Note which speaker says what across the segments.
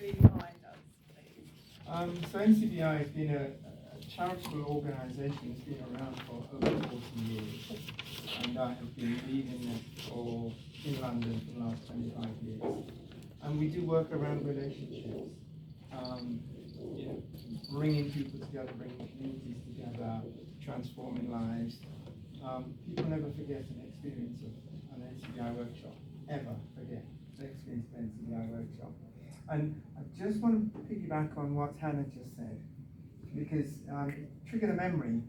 Speaker 1: history behind us, please?
Speaker 2: So NCBI has been a charitable organisation. It's been around for over 40 years, and I have been leading it in London for the last 25 years. And we do work around relationships, bringing people together, bringing communities together, transforming lives. People never forget an experience of an NCBI workshop, ever forget the experience of an NCBI workshop. And I just want to piggyback on what Hannah just said, because it triggered a memory.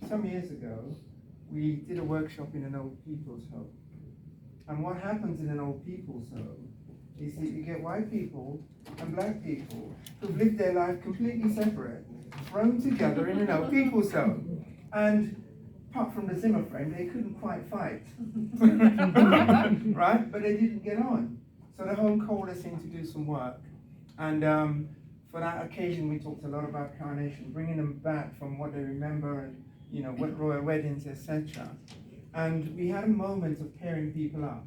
Speaker 2: Some years ago, we did a workshop in an old people's home. And what happens in an old people's home is that you get white people and black people who've lived their life completely separate, thrown together in an old people's home. And apart from the Zimmer frame, they couldn't quite fight. Right? But they didn't get on. So the home called us in to do some work. And for that occasion, we talked a lot about coronation, bringing them back from what they remember and, royal weddings, etc. And we had a moment of pairing people up.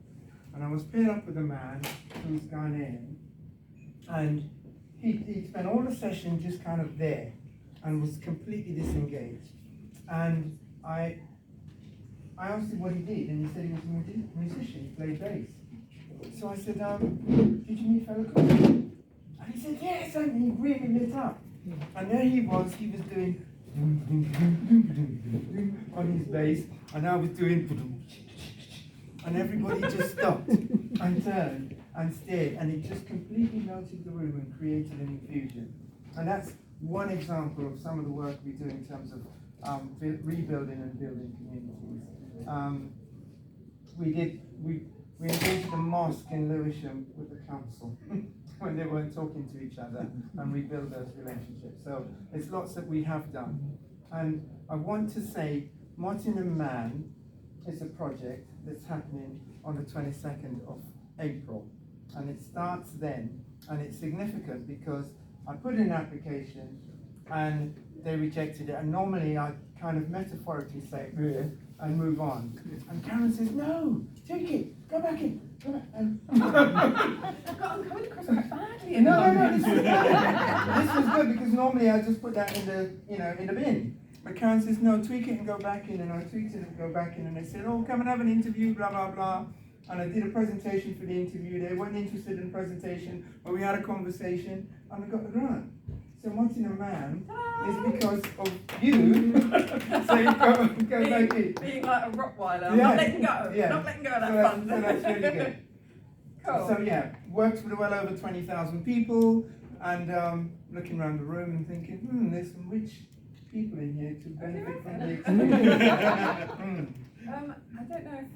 Speaker 2: And I was paired up with a man who's Ghanaian. And he spent all the session just kind of there and was completely disengaged. And I asked him what he did, and he said he was a musician, he played bass. So I said, did you meet fellow colleagues? And he said, yes, and he really lit up. And there he was doing on his bass, and I was doing, and everybody just stopped and turned and stared, and it just completely melted the room and created an infusion. And that's one example of some of the work we do in terms of rebuilding and building communities. We engaged the mosque in Lewisham with the council when they weren't talking to each other and rebuild those relationships. So there's lots that we have done. And I want to say Nottingham Man is a project that's happening on the 22nd of April. And it starts then. And it's significant because I put in an application and they rejected it. And normally I kind of metaphorically say, and move on. And Karen says, no, take it, go back in, go back.
Speaker 1: I've gotten coming across quite badly.
Speaker 2: No, this was good. This was good because normally I just put that in the bin. But Karen says, no, tweak it and go back in, and I tweaked it and go back in, and they said, oh, come and have an interview, blah, blah, blah. And I did a presentation for the interview. They weren't interested in the presentation, but we had a conversation, and I got the grant. So Nottingham Man is because of you. So you go back in.
Speaker 1: Being like a Rottweiler, not letting go, not letting go of that fund.
Speaker 2: So that's really good.
Speaker 1: Cool.
Speaker 2: So yeah, worked with well over 20,000 people, and looking around the room and thinking, there's some rich people in here to benefit from the experience.
Speaker 1: I don't know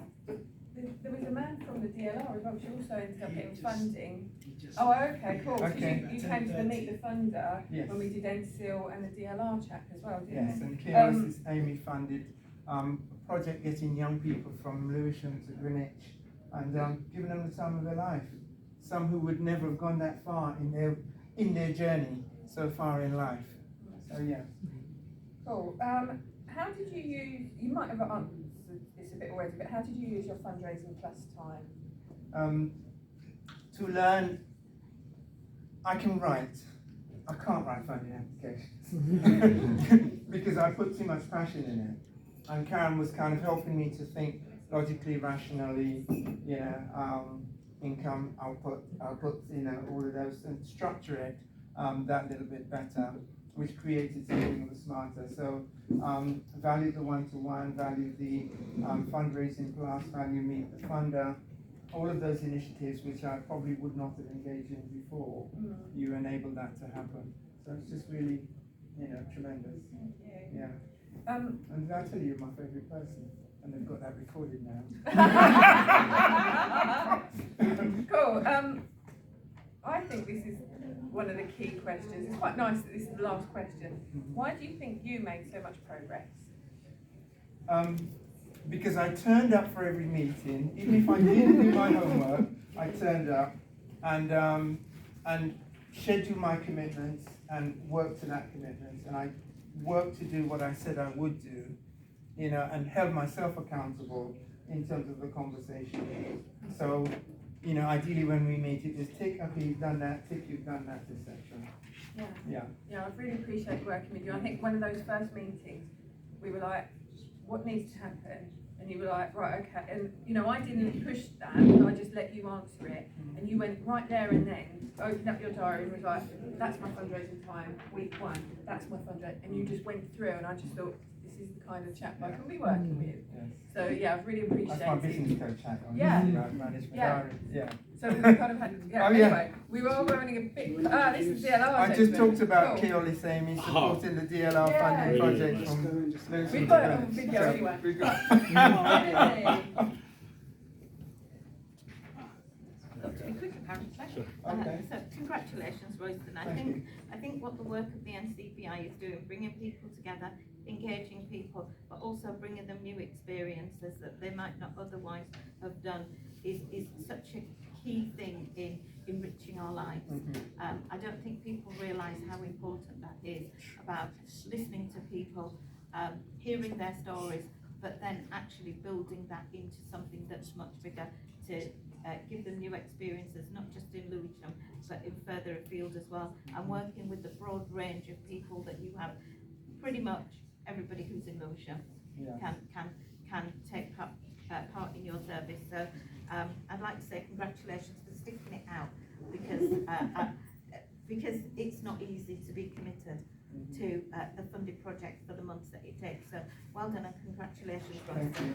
Speaker 1: if there was a man from the DLR as well, which also ended up getting funding. Oh, okay, cool.
Speaker 2: Okay.
Speaker 1: So you came to the Meet the Funder
Speaker 2: Yes.
Speaker 1: when we did NSIL and the DLR chat as well, didn't
Speaker 2: Yes,
Speaker 1: it?
Speaker 2: and Clearance is Amy funded a project getting young people from Lewisham to Greenwich and giving them the time of their life. Some who would never have gone that far in their journey so far in life. So yeah.
Speaker 1: Cool. How did you use, you might have answered this a bit already, but how did you use your fundraising plus time?
Speaker 2: To learn, I can write. I can't write funding applications because I put too much passion in it. And Karen was kind of helping me to think logically, rationally, income, output, all of those, and structure it that little bit better, which created something that was smarter. So value the one-to-one, value the fundraising plus, value meet the funder, all of those initiatives which I probably would not have engaged in before, you enabled that to happen. So it's just really, tremendous. Yeah. And did I tell you you're my favourite person? And they've got that recorded now.
Speaker 1: Cool. I think this is one of the key questions. It's quite nice that this is the last question. Why do you think you made so much progress?
Speaker 2: Because I turned up for every meeting, even if I didn't do my homework, I turned up and scheduled my commitments and worked to that commitment, and I worked to do what I said I would do, and held myself accountable in terms of the conversation. So, you know, ideally when we meet, it is tick, okay, you've done that, tick, you've done that, etc.
Speaker 1: Yeah.
Speaker 2: Yeah.
Speaker 1: Yeah, I really appreciate working with you. I think one of those first meetings, we were like, what needs to happen? And you were like, right, okay. And, you know, I didn't push that, I just let you answer it. And you went right there and then, opened up your diary and was like, that's my fundraising time, week 1, that's my fundraising. And you just went through, and I just thought, this is the kind of chap I can be working with.
Speaker 2: Yes.
Speaker 1: So, yeah, I've really appreciated
Speaker 2: That's my business coach chat.
Speaker 1: Yeah.
Speaker 2: Management
Speaker 1: Yeah.
Speaker 2: diary. Yeah.
Speaker 1: So we kind of had, yeah,
Speaker 2: Oh, yeah.
Speaker 1: anyway, we were all running a bit, this is DLR.
Speaker 2: I just talked about
Speaker 1: Cool.
Speaker 2: Keoli saying he's supporting the DLR
Speaker 1: Yeah.
Speaker 2: funding project from Lewis.
Speaker 1: We've got it on video
Speaker 2: So,
Speaker 1: anyway.
Speaker 2: we've got
Speaker 3: Got to be quick apparently.
Speaker 2: Okay.
Speaker 3: So congratulations, Royston. I think what the work of the NCBI is doing, bringing people together, engaging people, but also bringing them new experiences that they might not otherwise have done, is such a key thing in enriching our lives. I don't think people realise how important that is, about listening to people, hearing their stories, but then actually building that into something that's much bigger to give them new experiences, not just in Lewisham, but in further afield as well, and working with the broad range of people that you have. Pretty much everybody who's in Lewisham can take part in your service. So I'd like to say congratulations for sticking it out, because it's not easy to be committed to the funded project for the months that it takes. So well done and congratulations, Royston.